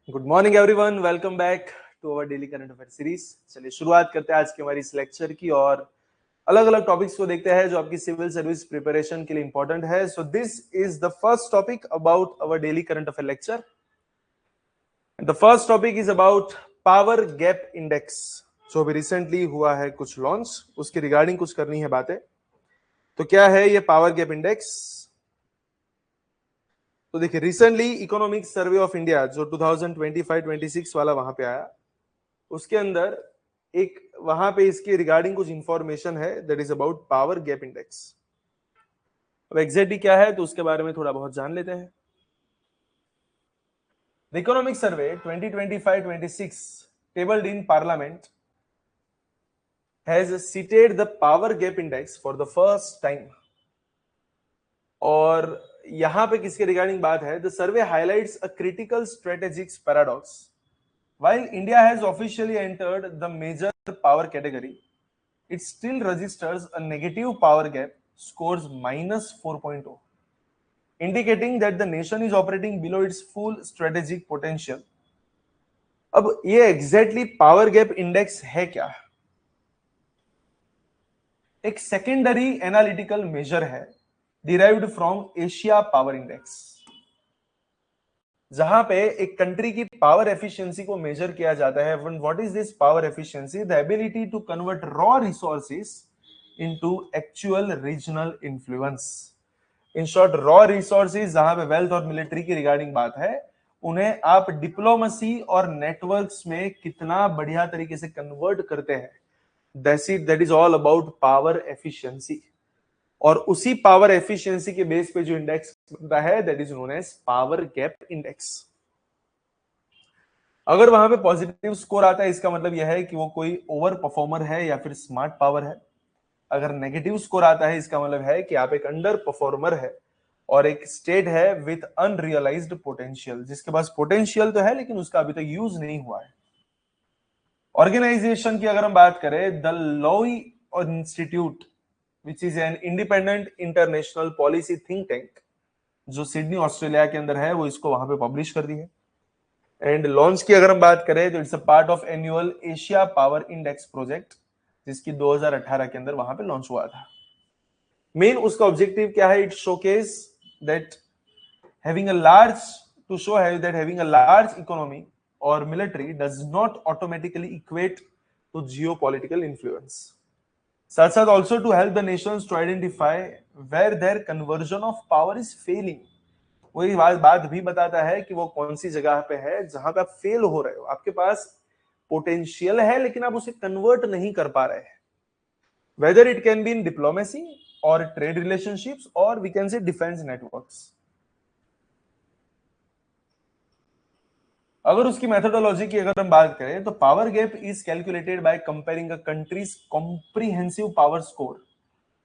Good morning everyone, welcome back to our daily current affair series. चलिए शुरुआत करते हैं आज की हमारी इस लेक्चर की और अलग अलग टॉपिक्स को देखते हैं जो आपकी सिविल सर्विस प्रिपरेशन के लिए इंपॉर्टेंट है। So this is the first topic about our daily current affair lecture. The first topic is about power gap index, जो अभी रिसेंटली हुआ है कुछ लॉन्च, उसके रिगार्डिंग कुछ करनी है बातें। तो क्या है ये पावर गैप इंडेक्स? तो देखिए, recently economic survey of India जो 2025-26 वाला वहां पे आया, उसके अंदर एक वहां पे इसके रिगार्डिंग कुछ इंफॉर्मेशन है that is about power gap index. अब एग्जैक्टली क्या है तो उसके बारे में थोड़ा बहुत जान लेते हैं। The economic survey 2025-26 tabled in parliament has cited the power gap index for the first time। और यहां पे किसके रिगार्डिंग बात है? The survey highlights a critical strategic paradox. While India has officially entered the major power category, it still registers a negative power gap, scores -4.0, indicating that the nation is operating below its full strategic potential। अब ये exactly power gap index है क्या? एक secondary analytical major है derived from Asia power index, जहां पे एक country की पावर एफिशिएंसी को मेजर किया जाता है। What is this power efficiency? The ability to convert raw resources into actual regional influence. In short, raw resources जहां पे वेल्थ और मिलिट्री की रिगार्डिंग बात है, उन्हें आप डिप्लोमेसी और नेटवर्क्स में कितना बढ़िया तरीके से कन्वर्ट करते हैं, that is all about power efficiency. और उसी पावर एफिशिएंसी के बेस पे जो इंडेक्स बनता है that is known as power gap index. अगर वहां पे पॉजिटिव स्कोर आता है, इसका मतलब यह है कि वो कोई ओवर परफॉर्मर है या फिर स्मार्ट पावर है। अगर नेगेटिव स्कोर आता है, इसका मतलब है कि आप एक अंडर परफॉर्मर है और एक स्टेट है विथ अनरियलाइज्ड पोटेंशियल, जिसके पास पोटेंशियल तो है लेकिन उसका अभी तक यूज नहीं हुआ है। ऑर्गेनाइजेशन की अगर हम बात करें, द लोई institute which is an independent international policy think tank, जो सिडनी ऑस्ट्रेलिया के अंदर है, वो इसको वहां पे पब्लिश कर दी है। एंड लॉन्च की अगर हम बात करें तो it's a part of annual Asia power index project, जिसकी 2018 के अंदर वहां पे लॉन्च हुआ था। मेन उसका ऑब्जेक्टिव क्या है? It showcase that having a large to show that having a large economy or military does not automatically equate to geopolitical influence। साथ साथ also to help the nations to identify where their conversion of power is failing। वही बात भी बताता है कि वो कौन सी जगह पे है जहां पे आप फेल हो रहे हो, आपके पास पोटेंशियल है लेकिन आप उसे कन्वर्ट नहीं कर पा रहे हैं। Whether it can be in diplomacy और ट्रेड रिलेशनशिप्स और we can say defence networks. अगर उसकी मेथोडोलॉजी की अगर हम बात करें तो power gap is calculated by comparing a country's comprehensive power score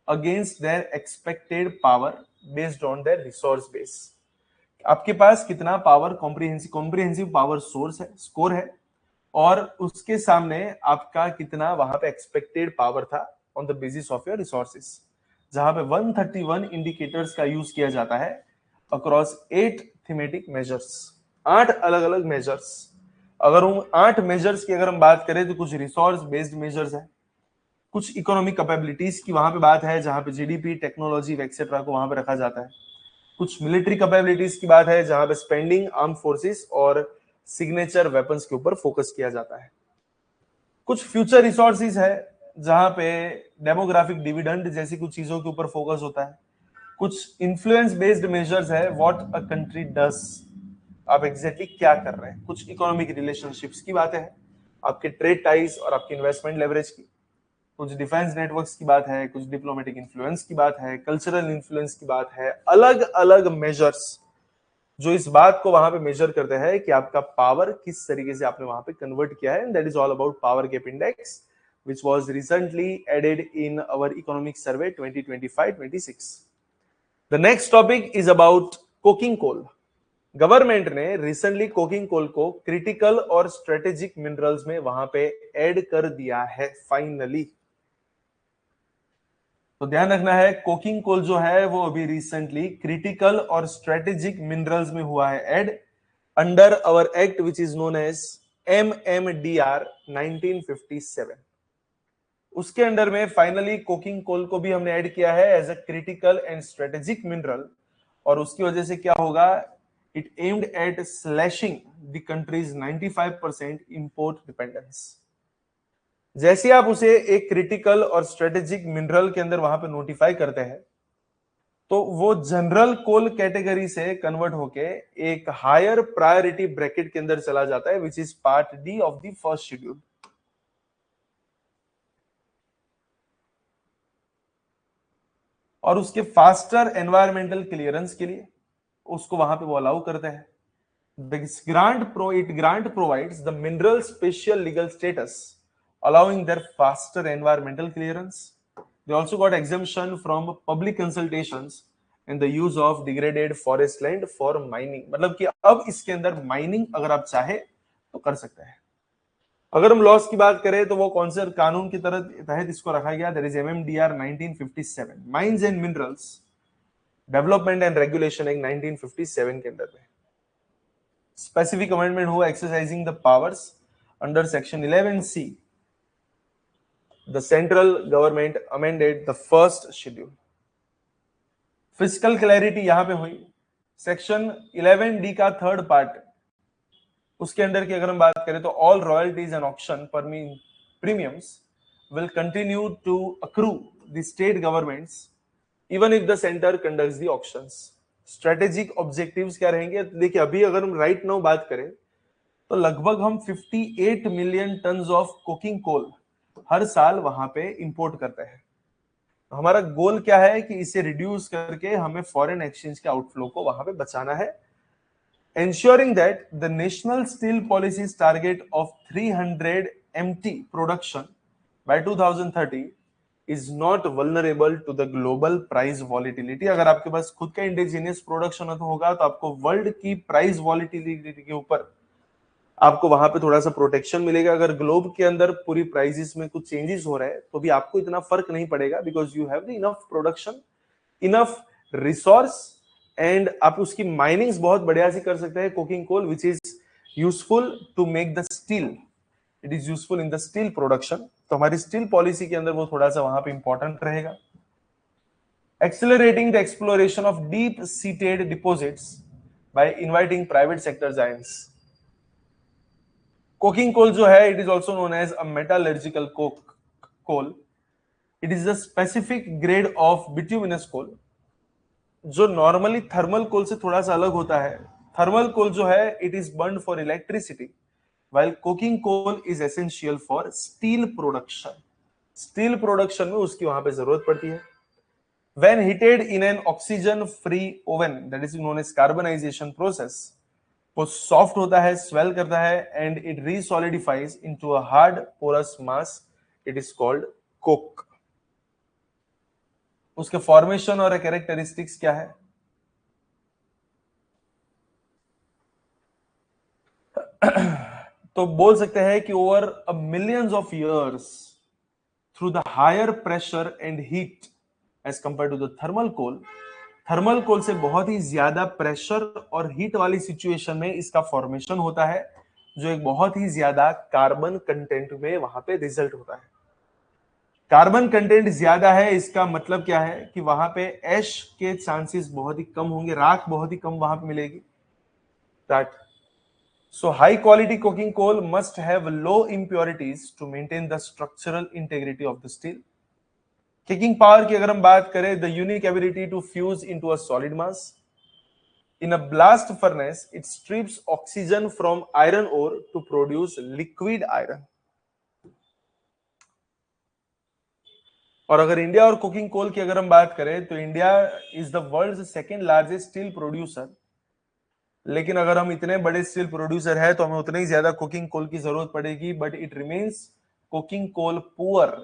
against their expected power based on their resource base. आपके पास कितना पावर कॉम्प्रिहेंसिव पावर सोर्स है, स्कोर है, और उसके सामने आपका कितना वहां पे एक्सपेक्टेड पावर था on the basis of your resources, जहां पे 131 इंडिकेटर्स का यूज किया जाता है अक्रॉस 8 थीमेटिक मेजर्स, 8 अलग अलग मेजर्स। अगर उन 8 मेजर्स की अगर हम बात करें तो कुछ रिसोर्स बेस्ड मेजर्स है, कुछ इकोनॉमिक कैपेबिलिटीज की वहां पे बात है जहां पे जीडीपी, टेक्नोलॉजी एक्सेट्रा को वहां पे रखा जाता है, कुछ मिलिट्री कैपेबिलिटीज की बात है जहां पे स्पेंडिंग, आर्म फोर्सेस और सिग्नेचर वेपन्स के ऊपर फोकस किया जाता है, कुछ फ्यूचर रिसोर्सेज है जहां पे डेमोग्राफिक डिविडेंड जैसी कुछ चीजों के ऊपर फोकस होता है, कुछ इन्फ्लुएंस बेस्ड मेजर्स है, व्हाट अ कंट्री डज, आप एग्जैक्टली क्या कर रहे हैं, कुछ इकोनॉमिक रिलेशनशिप्स की बातें हैं, आपके ट्रेड टाइज और आपके इन्वेस्टमेंट लेवरेज की, कुछ डिफेंस नेटवर्क्स की बात है, कुछ डिप्लोमेटिक इन्फ्लुएंस की बात है, कल्चरल इन्फ्लुएंस की बात है, अलग अलग मेजर्स जो इस बात को वहां पे मेजर करते हैं कि आपका पावर किस तरीके से आपने वहां पे कन्वर्ट किया है। That is all about power gap index which was recently added in our economic survey 2025-26। The next topic is about coking coal। Government ने रिसेंटली कोकिंग कोल को क्रिटिकल और स्ट्रेटेजिक मिनरल्स में वहां पे ऐड कर दिया है फाइनली। तो ध्यान रखना है, कोकिंग कोल जो है वो अभी रिसेंटली क्रिटिकल और स्ट्रेटेजिक मिनरल्स में हुआ है add. under our act which is known as MMDR 1957. उसके अंडर में फाइनली कोकिंग कोल को भी हमने ऐड किया है as a critical and strategic mineral, और उसकी वजह से क्या होगा, it aimed at slashing the country's 95% import dependence. जैसे आप उसे एक क्रिटिकल और स्ट्रेटेजिक मिनरल के अंदर वहां पे नोटिफाई करते हैं, तो वो जनरल कोल कैटेगरी से कन्वर्ट होके एक हायर प्रायोरिटी ब्रैकेट के अंदर चला जाता है, which is part D of the first schedule. और उसके फास्टर एनवायरमेंटल क्लियरेंस के लिए उसको वहां पे वो अलाउ करते हैं। It grant provides the mineral special legal status, allowing their faster environmental clearance. They also got exemption from public consultations and the use of degraded forest land for mining. मतलब कि अब इसके अंदर माइनिंग अगर आप चाहे तो कर सकते हैं। अगर हम लॉस की बात करें तो वो कौन से कानून की तहत इसको रखा गया, that is MMDR 1957, mines and minerals development and regulation act 1957 के अंदर में स्पेसिफिक अमेंडमेंट हुआ exercising the powers under section 11C। The central government amended the first schedule. Physical clarity यहां पे हुई। सेक्शन 11D का थर्ड पार्ट, उसके under की अगर हम बात करें तो all royalties and auction premiums will continue to accrue the state governments even if the centre conducts the auctions. Strategic objectives क्या रहेंगे, देखिए अभी अगर हम राइट नाउ बात करें तो लगभग हम 58 million ton of coking coal हर साल वहां पे इंपोर्ट करते हैं। हमारा गोल क्या है कि इसे रिड्यूस करके हमें फॉरेन एक्सचेंज के आउटफ्लो को वहां पे बचाना है, ensuring that the national steel policy's target of 300 MT production by 2030 is not vulnerable to the global price volatility। अगर आपके पास खुद का इंडिजिनियस प्रोडक्शन होगा तो आपको वर्ल्ड की प्राइस वॉलिटिलिटी के ऊपर आपको वहां पे थोड़ा सा प्रोटेक्शन मिलेगा। अगर ग्लोब के अंदर पूरी प्राइसेस में कुछ चेंजेस हो रहे हैं तो भी आपको इतना फर्क नहीं पड़ेगा, because you have the enough production, enough resource, and आप उसकी माइनिंग्स बहुत बढ़िया से कर सकते हैं coking coal, which is useful to make the steel, it is useful in the steel production. तो हमारी स्टील पॉलिसी के अंदर वो थोड़ा सा वहां पे इंपॉर्टेंट रहेगा। Accelerating the exploration of deep seated deposits by inviting private sector giants. Coking coal जो है, it is also known as a metallurgical coal. It is the specific grade of bituminous coal जो normally thermal coal से थोड़ा सा अलग होता है। Thermal कोल जो है it is burn for electricity, while coking coal is essential for steel production। Steel production में उसकी वहां पे जरूरत पड़ती है। When heated in an oxygen-free oven, that is known as carbonization process, वो सॉफ्ट होता है, स्वेल करता है, and it resolidifies into a hard porous mass, it is called coke. उसके फॉर्मेशन और कैरेक्टरिस्टिक्स क्या है, तो बोल सकते हैं कि over a millions of years through the higher pressure and heat as compare to the thermal coal, thermal coal से बहुत ही ज्यादा प्रेशर और हीट वाली सिचुएशन में इसका फॉर्मेशन होता है, जो एक बहुत ही ज्यादा कार्बन कंटेंट में वहां पे रिजल्ट होता है। कार्बन कंटेंट ज्यादा है, इसका मतलब क्या है कि वहां पे एश के चांसेस बहुत ही कम होंगे, राख बहुत ही कम वहां पे मिलेगी। That So high quality coking coal must have low impurities to maintain the structural integrity of the steel. Kicking power की अगर हम बात करें, the unique ability to fuse into a solid mass. In a blast furnace, it strips oxygen from iron ore to produce liquid iron. और अगर India और coking coal की अगर हम बात करें तो India is the world second largest steel producer, लेकिन अगर हम इतने बड़े स्टील प्रोड्यूसर है तो हमें उतनी ही ज्यादा कुकिंग कोल की जरूरत पड़ेगी, but it remains cooking coal poor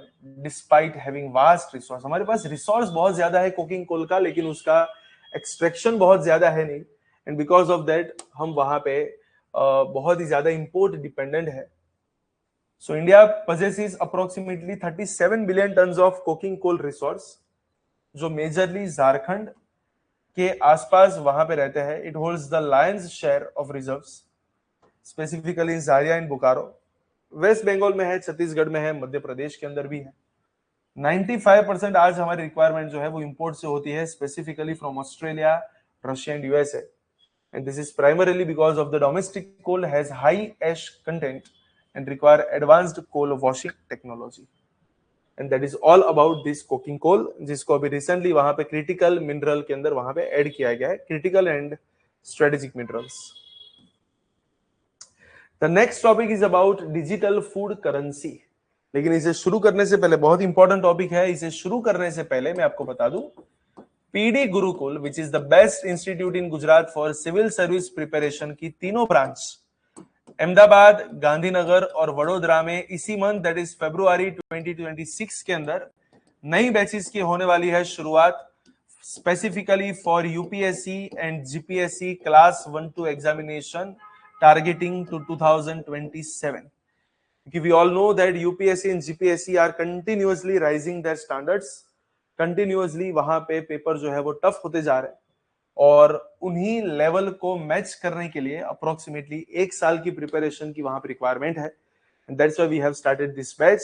despite having vast resource. हमारे पास रिसोर्स बहुत ज्यादा है कुकिंग कोल का, लेकिन उसका एक्सट्रैक्शन बहुत ज्यादा है नहीं, एंड बिकॉज ऑफ दैट हम वहां पे बहुत ही ज्यादा इंपोर्ट डिपेंडेंट है। So India possesses approximately 37 billion tons of coking coal resource, जो मेजरली झारखंड, के आसपास वहां पे रहते हैं. It holds the lion's share of reserves, specifically in Jharia in Bokaro. Waste Bengal में है, छत्तीसगढ़ में है, मध्य प्रदेश के अंदर भी है. 95% आज हमारी रिक्वायरमेंट जो है वो इंपोर्ट से होती है, specifically from Australia, Russia and USA. And this is primarily because of the domestic coal has high ash content and require advanced coal washing technology. And that is all about this coking coal, जिसको अभी recently वहां पे critical mineral के अंदर वहां पे add किया गया है, critical and strategic minerals. The next topic is about digital food currency. लेकिन इसे शुरू करने से पहले बहुत इंपॉर्टेंट टॉपिक है. इसे शुरू करने से पहले मैं आपको बता दूं, PD Gurukul which is the best institute in Gujarat for civil service preparation की तीनों ब्रांच अहमदाबाद, गांधीनगर और वडोदरा में इसी मंथ दैट इज फरवरी 2026 के अंदर नई बैचेस की होने वाली है शुरुआत, specifically for UPSC and GPSC class 1-2 examination targeting to 2027. We all know that UPSC and GPSC are continuously rising their standards. Continuously वहां पे पेपर जो है वो टफ होते जा रहे हैं और उन्हीं लेवल को मैच करने के लिए अप्रोक्सीमेटली 1 साल की प्रिपरेशन की वहां पे रिक्वायरमेंट है. That's why we have started this batch.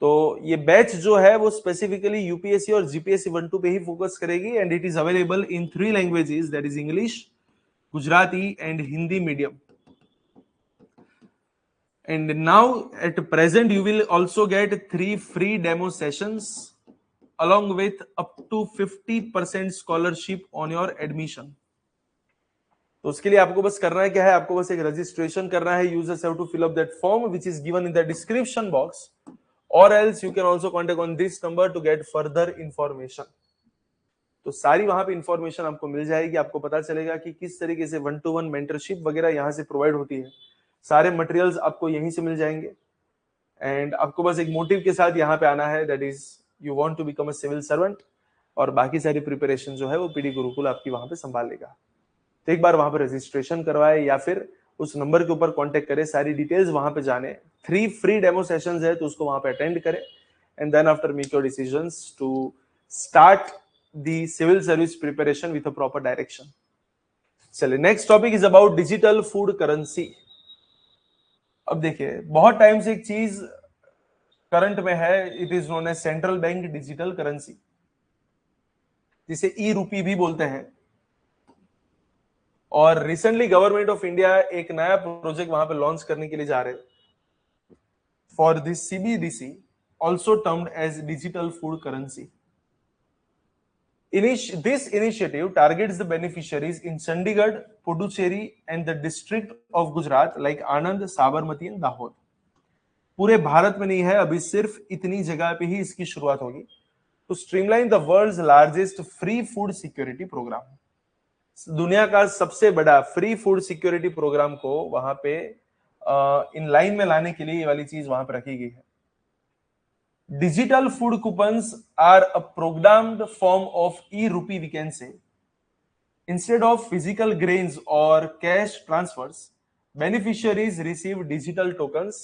तो ये बैच जो है वो स्पेसिफिकली यूपीएससी और जीपीएससी 1-2 पे ही फोकस करेगी and it is available in 3 languages, that is English, Gujarati and Hindi medium. And now at present you will also get 3 free demo sessions along with up to 50% scholarship on your admission. तो उसके लिए आपको बस करना है क्या है, आपको बस एक रजिस्ट्रेशन करना है. Users have to fill up that form which is given in the description box और else you can also contact on this number to get further information. तो सारी वहां पे इंफॉर्मेशन आपको मिल जाएगी. आपको पता चलेगा कि किस तरीके से 1-to-1 मेंटरशिप वगैरह यहां से प्रोवाइड होती है. सारे मटेरियल्स आपको यहीं से मिल जाएंगे एंड आपको बस एक मोटिव के साथ यहाँ पे आना है, that is you want to become a civil servant, और बाकी सारी प्रिपरेशन जो है वो पीडी गुरुकुल आपकी वहां पे संभाल लेगा. तो एक बार वहां पे रजिस्ट्रेशन करवाए या फिर उस नंबर के ऊपर कांटेक्ट करें, सारी डिटेल्स वहां पे जाने. 3 फ्री डेमो सेशंस है तो उसको वहां पे अटेंड करें and then after make your decisions to start the civil service preparation with a proper direction. चलिए next topic is about digital food currency. अब देखिए बहुत टाइम से एक चीज करंट में है, it is known as central bank digital currency, जिसे ई रूपी भी बोलते हैं. और रिसेंटली गवर्नमेंट ऑफ इंडिया एक नया प्रोजेक्ट वहां पे लॉन्च करने के लिए जा रहे हैं for this CBDC, also termed as digital food currency. This initiative targets the beneficiaries in Chandigarh, Puducherry and the district of Gujarat like Anand, Sabarmati and Dahod. पूरे भारत में नहीं है, अभी सिर्फ इतनी जगह पे ही इसकी शुरुआत होगी. तो streamline the world's largest free food security programme, दुनिया का सबसे बड़ा फ्री फूड सिक्योरिटी प्रोग्राम को वहां पे इन लाइन में लाने के लिए ये वाली चीज वहां पे रखी गई है. Digital food coupons are a programmed form of e-rupee, we can say. Instead of physical grains or cash transfers, beneficiaries receive digital tokens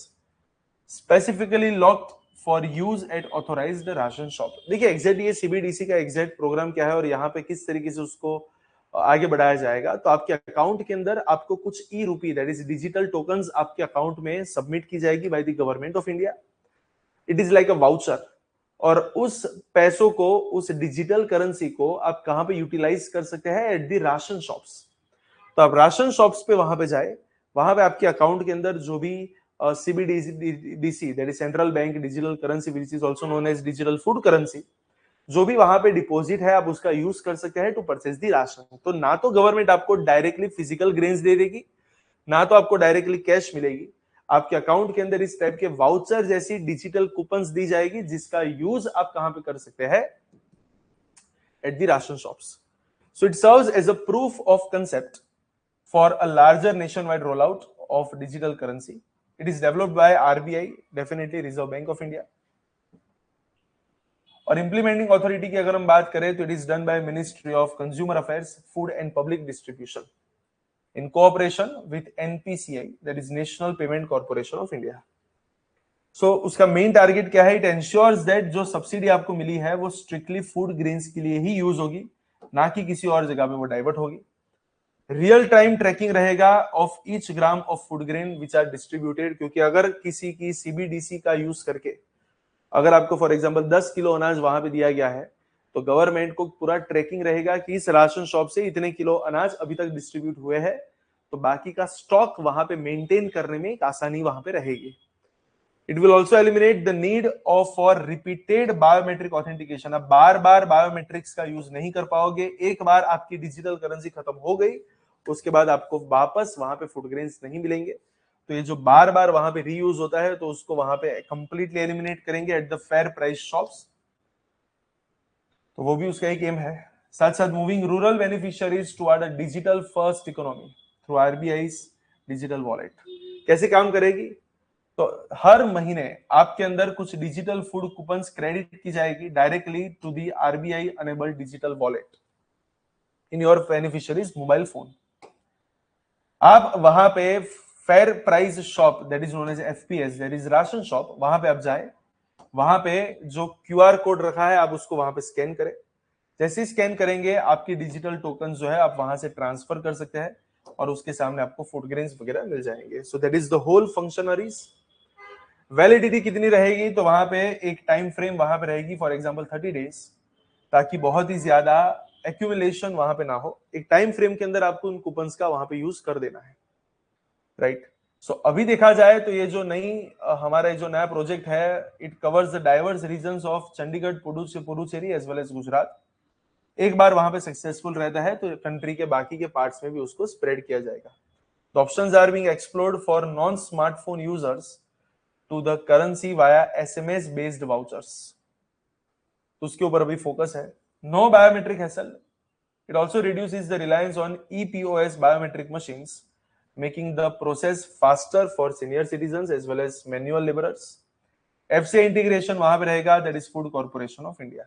specifically locked for use at authorized ration shop. देखिए exact ये CBDC का exact programme क्या है और यहाँ पे किस तरीके से उसको आगे बढ़ाया जाएगा. तो आपके अकाउंट के अंदर आपको कुछ ई रूपी दैट इज डिजिटल टोकन्स आपके अकाउंट में सबमिट की जाएगी by the government of India. It is like a voucher, और उस पैसों को, उस डिजिटल करेंसी को आप कहां पे यूटिलाइज कर सकते हैं, एट द राशन शॉप्स. तो आप राशन शॉप्स पे वहां पे जाए, वहां पे आपके अकाउंट के अंदर जो भी CBDC that is central bank digital currency which is also known as digital food currency, जो भी वहां पे डिपॉजिट है आप उसका यूज कर सकते हैं टू परचेज दी राशन. तो ना तो गवर्नमेंट आपको डायरेक्टली फिजिकल ग्रेन्स दे देगी, ना तो आपको डायरेक्टली कैश मिलेगी. आपके अकाउंट के अंदर इस टाइप के वाउचर जैसी डिजिटल कूपन्स दी जाएगी जिसका यूज आप कहां पे कर सकते हैं, at the ration shops. So it serves as a proof of concept for a larger nation wide roll out of digital currency. It is developed by RBI, definitely Reserve Bank of India. और implementing authority की अगर हम बात करें तो it is done by ministry of consumer affairs, food and public distribution in cooperation with NPCI, that is National Payment Corporation of India. So उसका main target क्या है, इट एंश्योर्स दैट जो सब्सिडी आपको मिली है वो स्ट्रिक्टली फूड ग्रेन्स के लिए ही use होगी ना कि किसी और जगह पे वो डाइवर्ट होगी। रियल टाइम ट्रैकिंग रहेगा of each gram of food grain which are distributed, क्योंकि अगर किसी की सीबीडीसी का यूज करके अगर आपको फॉर एग्जांपल 10 किलो अनाज वहां पे दिया गया है, तो गवर्नमेंट को पूरा ट्रैकिंग रहेगा कि इस राशन शॉप से इतने किलो अनाज अभी तक डिस्ट्रीब्यूट हुए हैं, तो बाकी का स्टॉक वहां पे मेंटेन करने में एक आसानी वहां पे रहेगी। It will also eliminate the need of for repeated biometric authentication. अब बार बार बायोमेट्रिक्स का यूज नहीं कर पाओगे, एक बार आपकी डिजिटल करेंसी खत्म हो गई उसके बाद आपको वापस वहां पे फूड ग्रेन्स नहीं मिलेंगे। तो ये जो बार बार वहां पे रीयूज होता है तो उसको वहां पे कंप्लीटली एलिमिनेट करेंगे at the fair price shops. तो वो भी उसका एक एम है। साथ साथ moving rural beneficiaries toward a digital first economy through RBI digital wallet. कैसे काम करेगी? तो हर महीने आपके अंदर कुछ डिजिटल फूड कूपन्स क्रेडिट की जाएगी directly to the RBI enabled digital wallet in your beneficiaries mobile phone. आप वहां पे fair price shop that is known as FPS that is ration shop, वहां पे आप जाए, वहां पे जो क्यूआर कोड रखा है आप उसको वहां पे स्कैन करें। जैसे स्कैन करेंगे आपकी डिजिटल टोकन जो है आप वहां से ट्रांसफर कर सकते हैं और उसके सामने आपको फूड ग्रेन्स वगैरह मिल जाएंगे। So that is the whole functionaries. Validity कितनी रहेगी? तो वहां पे एक टाइम फ्रेम वहां पे रहेगी फॉर एग्जांपल 30 डेज, ताकि बहुत ही ज्यादा एक्यूमुलेशन वहां पे ना हो। एक टाइम फ्रेम के अंदर आपको उन कूपन्स का वहां पे यूज कर देना है, राइट। सो अभी देखा जाए तो ये जो हमारा जो नया प्रोजेक्ट है it covers the diverse regions of Chandigarh, Puducherry as well as Gujarat. एक बार वहां पे सक्सेसफुल रहता है तो कंट्री के बाकी के पार्ट्स में भी उसको स्प्रेड किया जाएगा। The options are being explored for non smartphone users to the currency via SMS based vouchers. तो उसके ऊपर अभी फोकस है। No biometric hassle. It also reduces the reliance on EPOS biometric machines, making the process faster for senior citizens as well as manual laborers. FCI integration वहां पे रहेगा, that is Food Corporation of India.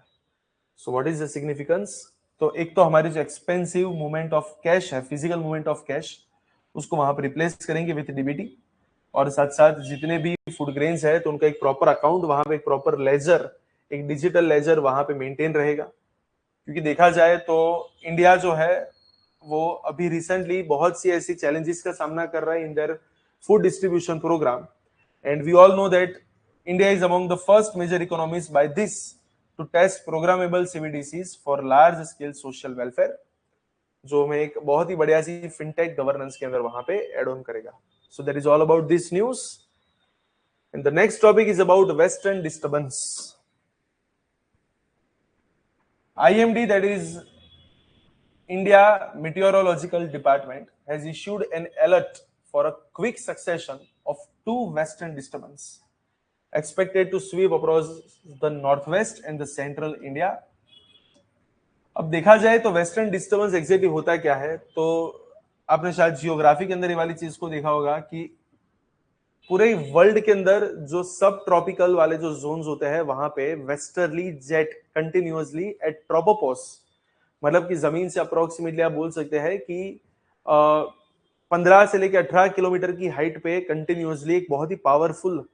So what is the significance? तो एक तो हमारी जो expensive movement of cash है, physical movement of cash, उसको वहां पे रिप्लेस करेंगे विथ डीबीटी। और साथ साथ जितने भी फूड ग्रेन्स है तो उनका एक प्रॉपर अकाउंट वहां पे, एक प्रॉपर लेजर, एक डिजिटल लेजर वहां पे मेंटेन रहेगा। क्योंकि देखा जाए तो इंडिया जो है वो अभी रिसेंटली बहुत सी ऐसी चैलेंजेस का सामना कर रहा है in their food distribution program, and we all know that India is among the first major economies by this to test programmable CBDCs for large scale social welfare, जो हमें एक बहुत ही बढ़िया सी फिनटेक गवर्नेंस के अंदर वहां पे एड ऑन करेगा। सो that is all about this news, and the next topic is about western disturbance. IMD, that is India Meteorological Department, has issued an alert for a quick succession of two western disturbances expected to sweep across the northwest and the central India. अब देखा जाए तो western disturbance exactly होता क्या है, तो आपने शायद जियोग्राफी के अंदर ये वाली चीज को देखा होगा कि पूरे वर्ल्ड के अंदर जो सब ट्रॉपिकल वाले जो जोन्स होते हैं वहां पे वेस्टर्ली जेट कंटिन्यूअसली एट ट्रोपोपॉस, मतलब कि जमीन से अप्रोक्सीमेटली आप बोल सकते हैं कि 15 से लेकर 18 किलोमीटर की हाइट पे कंटिन्यूअसली एक बहुत ही पावरफुल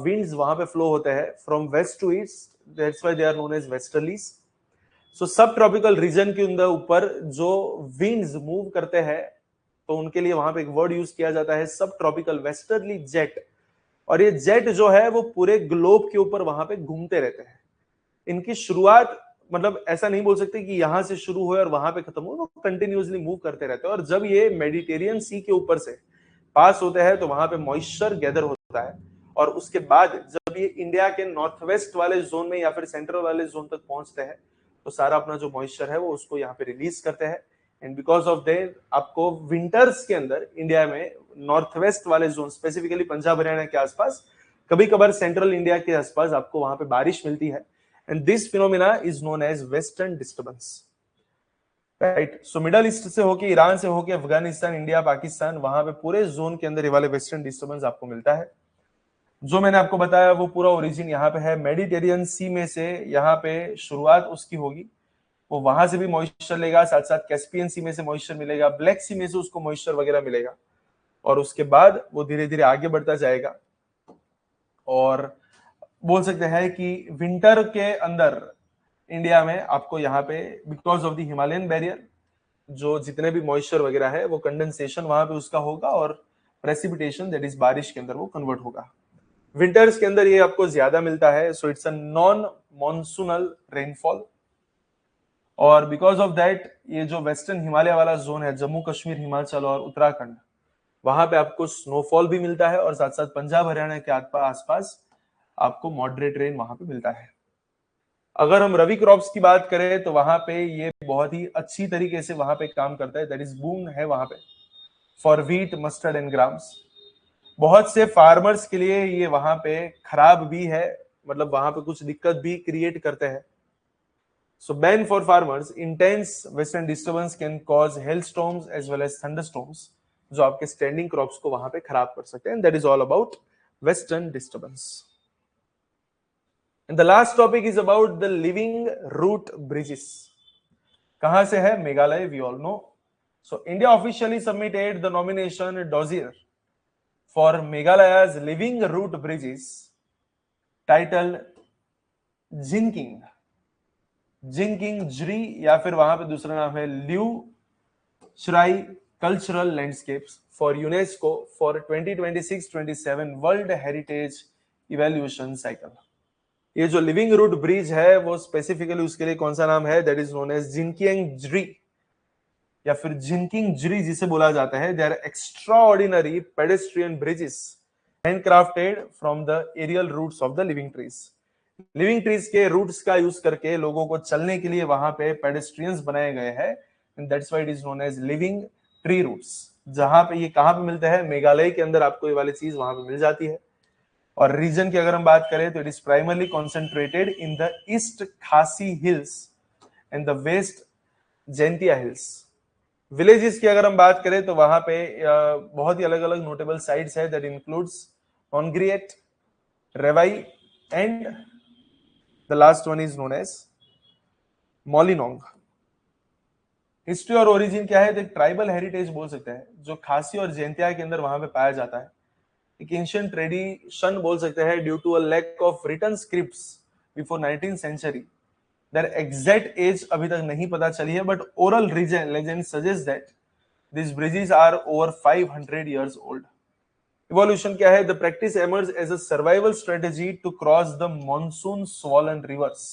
विंड्स वहां पे फ्लो होते हैं from west to east, that's why they are known as westerlies. So sub tropical reason के अंदर ऊपर जो विंड्स मूव करते हैं तो उनके लिए वहां पे एक वर्ड यूज किया जाता है सब ट्रॉपिकल वेस्टर्ली जेट। और ये जेट जो है वो पूरे ग्लोब के ऊपर वहां पे घूमते रहते हैं। इनकी शुरुआत, मतलब ऐसा नहीं बोल सकते कि यहां से शुरू हुए और वहां पे खत्म हो, वो कंटिन्यूअसली मूव करते रहते हैं। और जब ये मेडिटेरियन सी के ऊपर से पास होते हैं तो वहां पे मॉइस्चर गैदर होता है, और उसके बाद जब ये इंडिया के नॉर्थ वेस्ट वाले जोन में या फिर सेंट्रल वाले जोन तक पहुंचते हैं तो सारा अपना जो मॉइस्चर है वो उसको यहाँ पे रिलीज करते हैं। एंड बिकॉज ऑफ देट आपको विंटर्स के अंदर इंडिया में नॉर्थ वेस्ट वाले जोन, स्पेसिफिकली पंजाब हरियाणा के आसपास, कभी कभार सेंट्रल इंडिया के आसपास आपको वहां पे बारिश मिलती है। And this phenomena is known as western disturbance, right. So middle east से होके, ईरान से होके अफगानिस्तान, इंडिया, पाकिस्तान, वहां पे पूरे जोन के अंदर ये वाले वेस्टर्न डिस्टर्बेंस आपको मिलता है। जो मैंने आपको बताया वो पूरा ओरिजिन यहाँ पे है मेडिटेरियन सी में से, यहाँ पे शुरुआत उसकी होगी, वो वहां से भी मॉइस्चर लेगा, साथ साथ कैस्पियन सी में से मॉइस्चर मिलेगा, ब्लैक सी में से उसको मॉइस्चर वगैरह मिलेगा, और उसके बाद वो धीरे धीरे आगे बढ़ता जाएगा। और बोल सकते हैं कि विंटर के अंदर इंडिया में आपको यहाँ पे because of the Himalayan barrier जो जितने भी मॉइस्चर वगैरह है वो कंडेंसेशन वहां पे उसका होगा और प्रेसिपिटेशन दैट इज बारिश के अंदर वो कन्वर्ट होगा। विंटर्स के अंदर ये आपको ज्यादा मिलता है, so it's a non monsoonal rainfall. और बिकॉज ऑफ दैट ये जो वेस्टर्न हिमालय वाला जोन है, जम्मू कश्मीर, हिमाचल और उत्तराखंड, वहां पे आपको स्नोफॉल भी मिलता है और साथ साथ पंजाब हरियाणा के आसपास आपको मॉडरेट रेन वहां पे मिलता है। अगर हम रवि क्रॉप्स की बात करें तो वहां पे ये बहुत ही अच्छी तरीके से वहां पे काम करता है, दैट इज बूम है वहां पे for wheat, mustard and grams. बहुत से फार्मर्स के लिए ये वहां पे खराब भी है, मतलब वहां पे कुछ दिक्कत भी क्रिएट करते हैं। So bane for farmers, intense western disturbance can cause hailstorms as well as thunderstorms, जो आपके स्टैंडिंग क्रॉप्स को वहां पे खराब कर सकते हैं। That is all about western disturbance. And the last topic is about the living root bridges. कहां से है? Meghalaya, we all know. So India officially submitted the nomination dossier for Meghalaya's living root bridges titled जिनकिंग, जिनकिंग Jri, या फिर वहां पे दूसरा नाम है ल्यू श्राई cultural landscapes for UNESCO for 2026-27 world heritage evaluation cycle. ये जो लिविंग रूट ब्रिज है वो स्पेसिफिकली उसके लिए कौन सा नाम है? That is known as Jingkieng Jri या फिर जिनकिंग ज्री जिसे बोला जाता है। They are extraordinary pedestrian bridges handcrafted from the aerial roots of the living trees. Living trees के रूट्स का यूज करके लोगों को चलने के लिए वहां पे पेडेस्ट्रियंस बनाए गए हैं, and that's why it is known as living tree roots. जहां पे ये कहां पे मिलते हैं? मेघालय के अंदर आपको ये वाली चीज वहां पे मिल जाती है। और रीजन की अगर हम बात करें तो it is primarily concentrated in the east Khasi hills and the west Jaintia hills. Villages की अगर हम बात करें तो वहां पे बहुत ही अलग अलग नोटेबल साइट्स है, that includes Nongriat, Riwai and the last one is known as Mawlynnong. History और ओरिजिन क्या है? तो एक ट्राइबल हेरिटेज बोल सकते हैं जो खासी और जैंतिया के अंदर वहां पे पाया जाता है। एक एंशिएंट ट्रेडिशन बोल सकते हैं due to a lack of written scripts before 19th century. Their exact age अभी तक नहीं पता चली है, but oral legend suggest that these bridges are over 500 years old. Evolution क्या है? The practice emerged as a survival strategy to cross the monsoon swollen rivers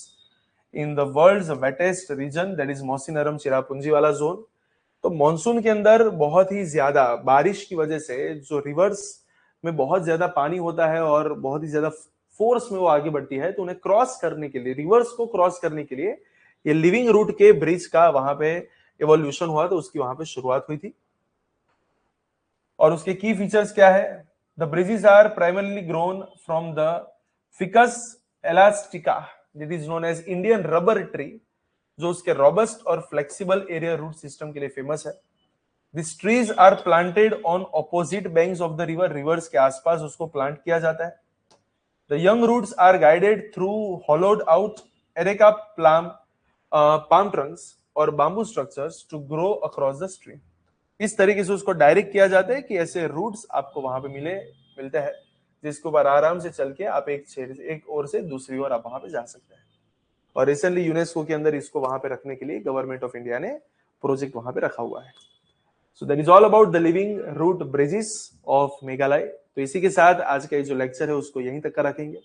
in the world's wettest region, that is Mosinaram Cherrapunji वाला zone. तो monsoon के अंदर बहुत ही ज्यादा बारिश की वजह से जो रिवर्स में बहुत ज्यादा पानी होता है और बहुत ही ज्यादा फोर्स में वो आगे बढ़ती है, तो उन्हें क्रॉस करने के लिए, रिवर्स को क्रॉस करने के लिए ये लिविंग रूट के ब्रिज का वहां पे एवोल्यूशन हुआ, तो उसकी वहां पे शुरुआत हुई थी। और उसके की फीचर्स क्या है? The bridges are primarily grown from the ficus elastica, that is known as Indian rubber tree, जो उसके रॉबस्ट और फ्लेक्सिबल एरिया रूट सिस्टम के लिए फेमस है। This trees are planted on opposite banks of the river, rivers के आसपास उसको plant किया जाता है। The young roots are guided through hollowed out areca palm trunks और bamboo structures to grow across the stream. इस तरीके से उसको डायरेक्ट किया जाता है कि ऐसे रूट्स आपको वहां पे मिलते हैं, जिसके ऊपर आराम से चल के आप एक ओर से दूसरी ओर आप वहां पे जा सकते हैं। और रिसेंटली यूनेस्को के अंदर इसको वहां पे रखने के लिए गवर्नमेंट ऑफ इंडिया ने प्रोजेक्ट वहां पे रखा हुआ है। So that is all about the living root bridges of Meghalaya. तो इसी के साथ आज का जो लेक्चर है उसको यहीं तक का रखेंगे,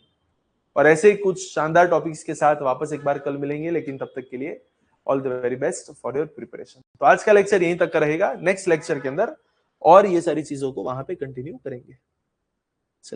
और ऐसे ही कुछ शानदार टॉपिक्स के साथ वापस एक बार कल मिलेंगे, लेकिन तब तक के लिए all the very best for your preparation. तो आज का लेक्चर यहीं तक का रहेगा, नेक्स्ट लेक्चर के अंदर और ये सारी चीजों को वहां पे कंटिन्यू करेंगे।